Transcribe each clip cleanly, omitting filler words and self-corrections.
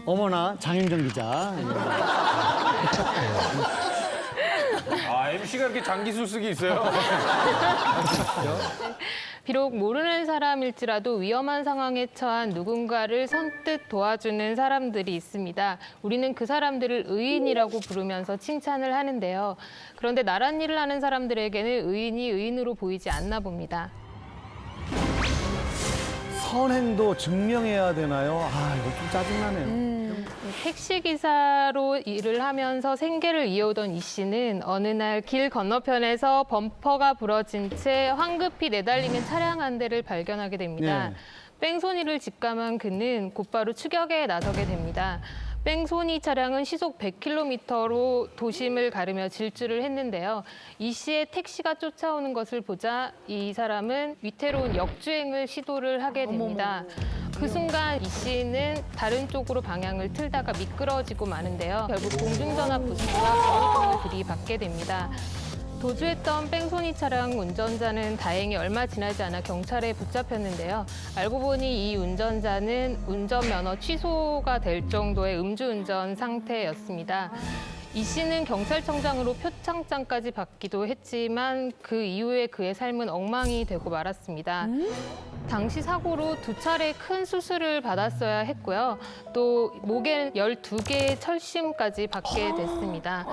어머나 장윤정 기자. 아, MC가 이렇게 장기술 쓰기 있어요? 비록 모르는 사람일지라도 위험한 상황에 처한 누군가를 선뜻 도와주는 사람들이 있습니다. 우리는 그 사람들을 의인이라고 부르면서 칭찬을 하는데요. 그런데 나란 일을 하는 사람들에게는 의인이 의인으로 보이지 않나 봅니다. 선행도 증명해야 되나요? 아, 이거 좀 짜증나네요. 택시기사로 일을 하면서 생계를 이어오던 이 씨는 어느 날 길 건너편에서 범퍼가 부러진 채 황급히 내달리는 차량 한 대를 발견하게 됩니다. 네. 뺑소니를 직감한 그는 곧바로 추격에 나서게 됩니다. 뺑소니 차량은 시속 100km로 도심을 가르며 질주를 했는데요. 이 씨의 택시가 쫓아오는 것을 보자 이 사람은 위태로운 역주행을 시도를 하게 됩니다. 그 순간 이 씨는 다른 쪽으로 방향을 틀다가 미끄러지고 마는데요. 결국 공중전화 부수와 번호통을 들이받게 됩니다. 도주했던 뺑소니 차량 운전자는 다행히 얼마 지나지 않아 경찰에 붙잡혔는데요. 알고 보니 이 운전자는 운전면허 취소가 될 정도의 음주운전 상태였습니다. 이 씨는 경찰청장으로 표창장까지 받기도 했지만 그 이후에 그의 삶은 엉망이 되고 말았습니다. 당시 사고로 2차례 큰 수술을 받았어야 했고요. 또 목에 12개의 철심까지 받게 됐습니다.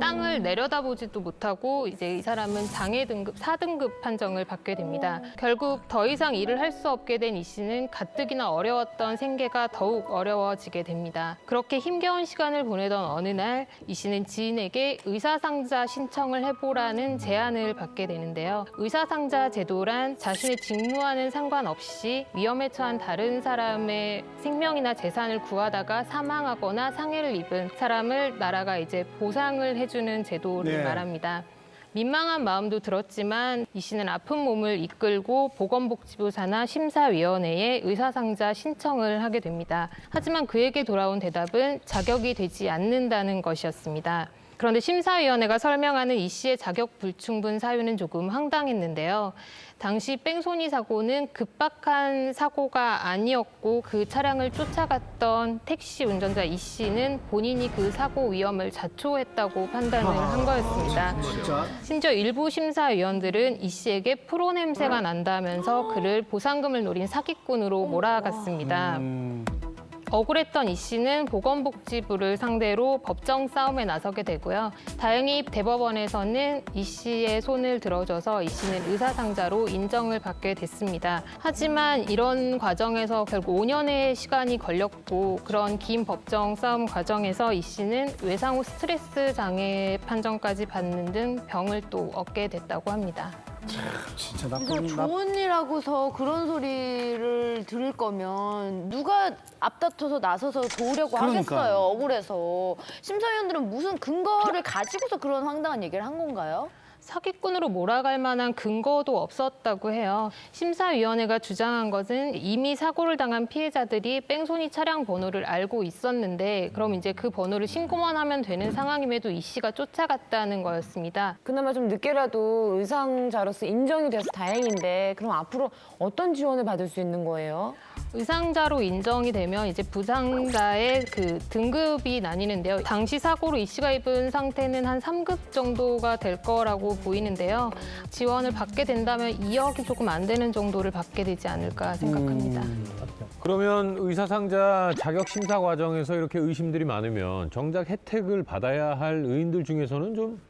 땅을 내려다보지도 못하고 이제 이 사람은 장애 등급 4등급 판정을 받게 됩니다. 결국 더 이상 일을 할 수 없게 된 이 씨는 가뜩이나 어려웠던 생계가 더욱 어려워지게 됩니다. 그렇게 힘겨운 시간을 보내던 어느 날 이 씨는 지인에게 의사상자 신청을 해보라는 제안을 받게 되는데요. 의사상자 제도란 자신의 직무와는 상관없이 위험에 처한 다른 사람의 생명이나 재산을 구하다가 사망하거나 상해를 입은 사람을 나라가 이제 보상을 해주는 제도를 네. 말합니다. 민망한 마음도 들었지만 이 씨는 아픈 몸을 이끌고 보건복지부 산하 심사위원회에 의사상자 신청을 하게 됩니다. 하지만 그에게 돌아온 대답은 자격이 되지 않는다는 것이었습니다. 그런데 심사위원회가 설명하는 이 씨의 자격 불충분 사유는 조금 황당했는데요. 당시 뺑소니 사고는 급박한 사고가 아니었고 그 차량을 쫓아갔던 택시 운전자 이 씨는 본인이 그 사고 위험을 자초했다고 판단을 한 거였습니다. 진짜? 심지어 일부 심사위원들은 이 씨에게 프로 냄새가 난다면서 그를 보상금을 노린 사기꾼으로 몰아갔습니다. 억울했던 이 씨는 보건복지부를 상대로 법정 싸움에 나서게 되고요. 다행히 대법원에서는 이 씨의 손을 들어줘서 이 씨는 의사상자로 인정을 받게 됐습니다. 하지만 이런 과정에서 결국 5년의 시간이 걸렸고 그런 긴 법정 싸움 과정에서 이 씨는 외상후 스트레스 장애 판정까지 받는 등 병을 또 얻게 됐다고 합니다. 진짜 이거 나쁜 좋은 일 하고서 그런 소리를 들을 거면 누가 앞다퉈서 나서서 도우려고 그러니까요. 하겠어요, 억울해서. 심사위원들은 무슨 근거를 가지고서 그런 황당한 얘기를 한 건가요? 사기꾼으로 몰아갈 만한 근거도 없었다고 해요. 심사위원회가 주장한 것은 이미 사고를 당한 피해자들이 뺑소니 차량 번호를 알고 있었는데 그럼 이제 그 번호를 신고만 하면 되는 상황임에도 이 씨가 쫓아갔다는 거였습니다. 그나마 좀 늦게라도 의상자로서 인정이 돼서 다행인데 그럼 앞으로 어떤 지원을 받을 수 있는 거예요? 의상자로 인정이 되면 이제 부상자의 그 등급이 나뉘는데요. 당시 사고로 이 씨가 입은 상태는 한 3급 정도가 될 거라고 보이는데요. 지원을 받게 된다면 2억이 조금 안 되는 정도를 받게 되지 않을까 생각합니다. 그러면 의사상자 자격 심사 과정에서 이렇게 의심들이 많으면 정작 혜택을 받아야 할 의인들 중에서는 좀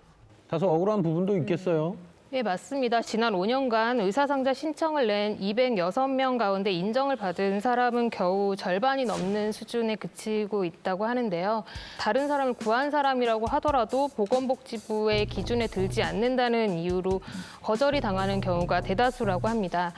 다소 억울한 부분도 있겠어요. 네, 맞습니다. 지난 5년간 의사상자 신청을 낸 206명 가운데 인정을 받은 사람은 겨우 절반이 넘는 수준에 그치고 있다고 하는데요. 다른 사람을 구한 사람이라고 하더라도 보건복지부의 기준에 들지 않는다는 이유로 거절이 당하는 경우가 대다수라고 합니다.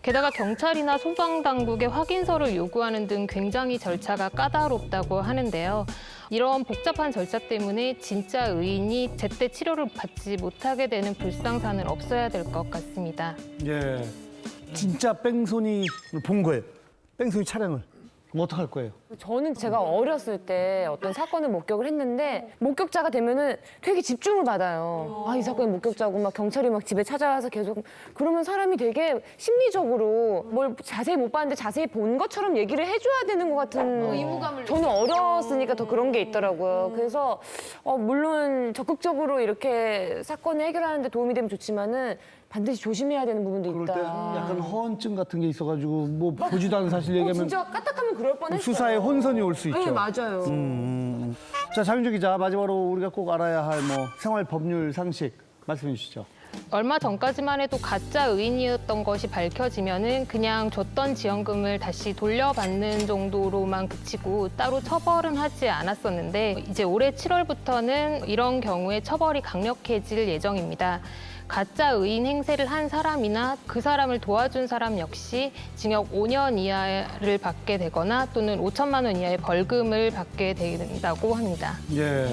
게다가 경찰이나 소방당국의 확인서를 요구하는 등 굉장히 절차가 까다롭다고 하는데요. 이런 복잡한 절차 때문에 진짜 의인이 제때 치료를 받지 못하게 되는 불상사는 없어야 될 것 같습니다. 예. 진짜 뺑소니를 본 거예요. 뺑소니 차량을. 그럼 어떡할 거예요? 저는 제가 어렸을 때 어떤 사건을 목격을 했는데 목격자가 되면은 되게 집중을 받아요. 아, 이 사건의 목격자고 막 경찰이 막 집에 찾아와서 계속 그러면 사람이 되게 심리적으로 뭘 자세히 못 봤는데 자세히 본 것처럼 얘기를 해줘야 되는 것 같은 의무감을 저는 어렸으니까 더 그런 게 있더라고요. 그래서 물론 적극적으로 이렇게 사건을 해결하는 데 도움이 되면 좋지만은 반드시 조심해야 되는 부분도 그럴 있다. 때 약간 허언증 같은 게 있어가지고 뭐 보지도 않은 사실 얘기하면 진짜 까딱하면 그럴 뻔했어요. 수사에 혼선이 올 수 있죠. 네, 맞아요. 자, 장윤주 기자, 마지막으로 우리가 꼭 알아야 할 뭐 생활 법률 상식 말씀해 주시죠. 얼마 전까지만 해도 가짜 의인이었던 것이 밝혀지면은 그냥 줬던 지원금을 다시 돌려받는 정도로만 그치고 따로 처벌은 하지 않았었는데 이제 올해 7월부터는 이런 경우에 처벌이 강력해질 예정입니다. 가짜 의인 행세를 한 사람이나 그 사람을 도와준 사람 역시 징역 5년 이하를 받게 되거나 또는 5천만 원 이하의 벌금을 받게 된다고 합니다. 예.